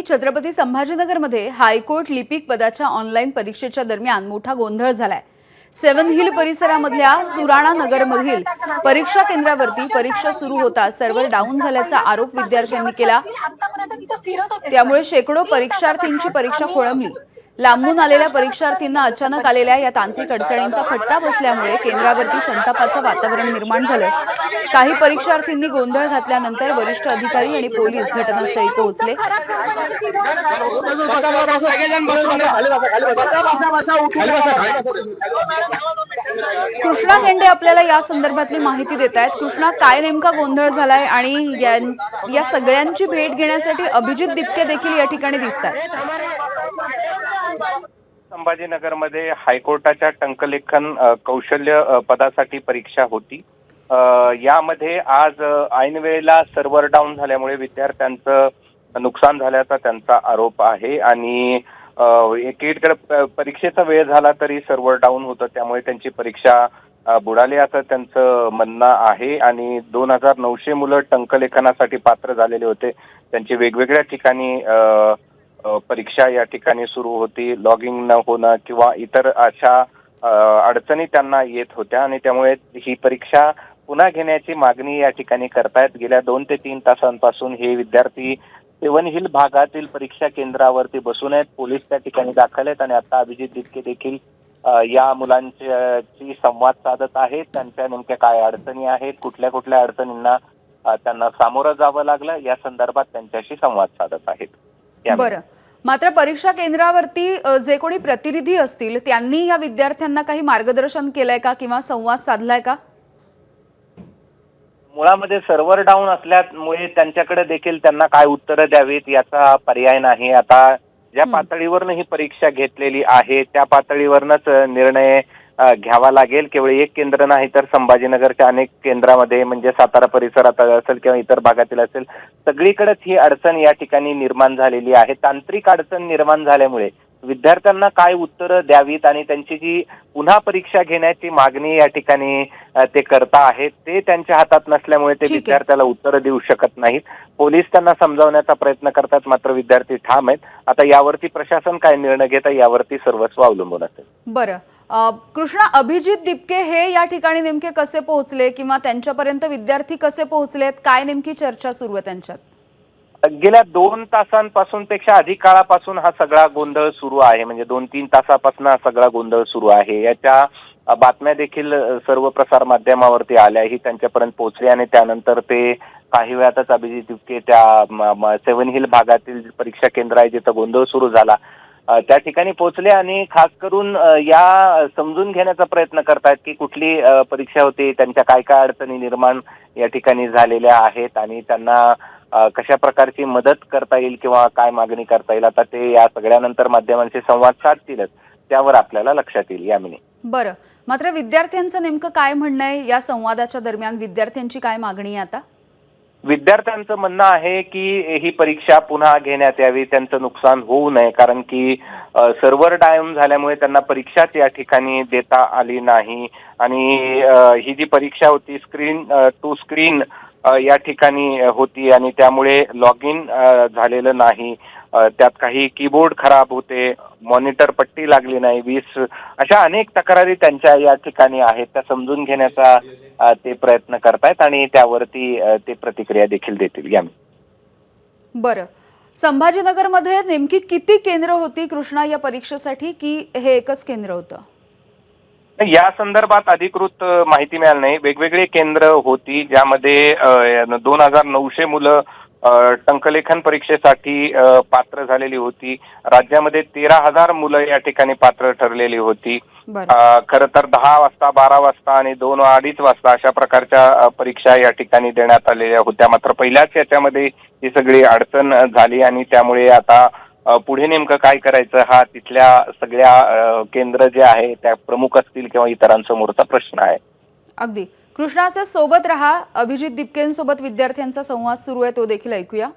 Chhatrapati संभाजीनगरमध्ये high court लिपिक पदाच्या online परीक्षेच्या दरम्यान मोठा गोंधळ झालाय। सेवन हिल परिसरामधल्या सुराणा नगरमधील परीक्षा केंद्रावरती परीक्षा सुरू होता सर्व्हर डाऊन झाल्याचा आरोप विद्यार्थ्यांनी केला। त्यामुळे शेकडो परीक्षार्थींची परीक्षा खोळंबली। लांबून आलेल्या परीक्षार्थींना अचानक आलेल्या या तांत्रिक अडचणींचा फटका बसल्यामुळे केंद्रावरती संतापाचं वातावरण निर्माण झालं। काही परीक्षार्थींनी गोंधळ घातल्यानंतर वरिष्ठ अधिकारी आणि पोलीस घटनास्थळी पोहोचले। कृष्णा गेंडे आपल्याला या संदर्भातली माहिती देत आहेत। कृष्णा, काय नेमका गोंधळ झालाय आणि या सगळ्यांची भेट घेण्यासाठी अभिजित दिपके देखील या ठिकाणी दिसतात। संभाजीनगरमध्ये हायकोर्टाच्या टंकलेखन कौशल्य पदासाठी परीक्षा होती। यामध्ये आज ऐन वेळेला सर्व्हर डाऊन झाल्यामुळे विद्यार्थ्यांचं नुकसान झाल्याचा त्यांचा आरोप आहे आणि एकीकडे परीक्षेचा वेळ झाला तरी सर्व्हर डाऊन होतं, त्यामुळे त्यांची परीक्षा बुडाली असं त्यांचं म्हणणं आहे। आणि 2900 मुलं टंकलेखनासाठी पात्र झालेले होते। त्यांची वेगवेगळ्या ठिकाणी परीक्षा या ठिकाणी सुरू होती। लॉगिंग न होणं किंवा इतर अशा अडचणी त्यांना येत होत्या आणि त्यामुळे ही परीक्षा पुन्हा घेण्याची मागणी या ठिकाणी करतायत। गेल्या 2 ते 3 तासांपासून हे विद्यार्थी सेवन हिल भागातील परीक्षा केंद्रावरती बसून आहेत। पोलीस त्या ठिकाणी दाखल आहेत आणि आता अभिजित दिपके देखील या मुलांची संवाद साधत आहेत। त्यांच्या नेमक्या काय अडचणी आहेत, कुठल्या कुठल्या अडचणींना त्यांना सामोरं जावं लागलं या संदर्भात त्यांच्याशी संवाद साधत आहेत। बरं, मात्र परीक्षा केंद्रावरती जे कोणी प्रतिनिधी असतील त्यांनी या विद्यार्थ्यांना काही मार्गदर्शन केलंय का किंवा संवाद साधलाय का? मुळामध्ये सर्व्हर डाऊन असल्यामुळे त्यांच्याकडे देखील त्यांना काय उत्तरं द्यावीत याचा पर्याय नाही। आता ज्या पातळीवरनं ही परीक्षा घेतलेली आहे त्या पातळीवरनच निर्णय घ्यावा लागेल। केवळ एक केंद्र नाही तर संभाजीनगरच्या अनेक केंद्रामध्ये म्हणजे सातारा परिसरात असेल किंवा इतर भागातील असेल सगळीकडेच ही अडचण या ठिकाणी निर्माण झालेली आहे। तांत्रिक अडचण निर्माण झाल्यामुळे विद्यार्थ्यांना काय उत्तरं द्यावीत आणि त्यांची जी पुन्हा परीक्षा घेण्याची मागणी या ठिकाणी ते करता आहेत ते त्यांच्या हातात नसल्यामुळे ते विद्यार्थ्याला उत्तरं देऊ शकत नाहीत। पोलीस त्यांना समजावण्याचा प्रयत्न करतात, मात्र विद्यार्थी ठाम आहेत। आता यावरती प्रशासन काय निर्णय घेतं यावरती सर्वस्व अवलंबून असेल। बरं, कृष्णा, अभिजित दिपके हे या ठिकाणी नेमके कसे पोहोचले किंवा त्यांच्यापर्यंत विद्यार्थी कसे पोहोचलेत, काय नेमकी चर्चा सुरू आहे त्यांच्यात? गेल्या 2 तासांपासून पेक्षा अधिक काळापासून हा सगळा गोंधळ सुरू आहे। म्हणजे 2-3 तासापासून हा सगळा गोंधळ सुरू आहे। याच्या बातम्या देखील सर्व प्रसार माध्यमावरती आल्याही त्यांच्यापर्यंत पोहोचले आणि त्यानंतर ते काही वेळातच अभिजित दिपके त्या सेवन हिल भागातील परीक्षा केंद्र आहे जिथं गोंधळ सुरू झाला त्या ठिकाणी पोहोचले आणि खास करून या समजून घेण्याचा प्रयत्न करतायत की कुठली परीक्षा होती, त्यांच्या काय काय अडचणी निर्माण या ठिकाणी झालेल्या आहेत आणि त्यांना कशा प्रकारची मदत करता येईल किंवा काय मागणी करता येईल। आता ते या सगळ्यानंतर माध्यमांशी संवाद साधतीलच, त्यावर आपल्याला लक्षात येईल। यामिनी, बरं, मात्र विद्यार्थ्यांचं नेमकं काय म्हणणं आहे या संवादाच्या दरम्यान? विद्यार्थ्यांची काय मागणी आहे आता? विद्यार्थ्यांचं म्हणणं आहे की ही परीक्षा पुन्हा घेण्यात यावी, त्यांचं नुकसान होऊ नये, कारण की सर्व्हर डाऊन झाल्यामुळे त्यांना परीक्षाच या ठिकाणी देता आली नाही आणि ही जी परीक्षा होती स्क्रीन टू स्क्रीन या ठिकाणी होती आणि त्यामुळे लॉग इन झालेलं नाही। त्यात काही कीबोर्ड खराब होते, मॉनिटर पट्टी लागली नाही, 20 अशा अनेक तक्रारी त्यांच्या या ठिकाणी आहेत। त्या समजून घेण्याचा ते प्रयत्न करतायत आणि त्यावरती ते प्रतिक्रिया देखील देतील। बरं, संभाजीनगरमध्ये नेमकी किती केंद्र होती कृष्णा या परीक्षेसाठी की हे एकच केंद्र होतं? या संदर्भात अधिकृत माहिती मिळाली नाही। वेगवेगळे केंद्र होती ज्यामध्ये 2900 मुलं टंकलेखन परीक्षेसाठी पात्र झालेली होती। राज्यामध्ये 13,000 मुलं या ठिकाणी पात्र ठरलेली होती। खरं तर 10 वाजता, 12 वाजता आणि 2-2:30 वाजता अशा प्रकारच्या परीक्षा या ठिकाणी देण्यात आलेल्या होत्या। मात्र पहिल्याच याच्यामध्ये ही सगळी अडचण झाली आणि त्यामुळे आता पुढे नेमकं काय करायचं हा तिथल्या सगळ्या केंद्र जे आहे त्या प्रमुख असतील किंवा इतरांसमोरचा प्रश्न आहे। अगदी, कृष्णाच्या सोबत रहा। अभिजित दिपकेंसोबत विद्यार्थ्यांचा संवाद सुरू आहे, तो देखील ऐकूया।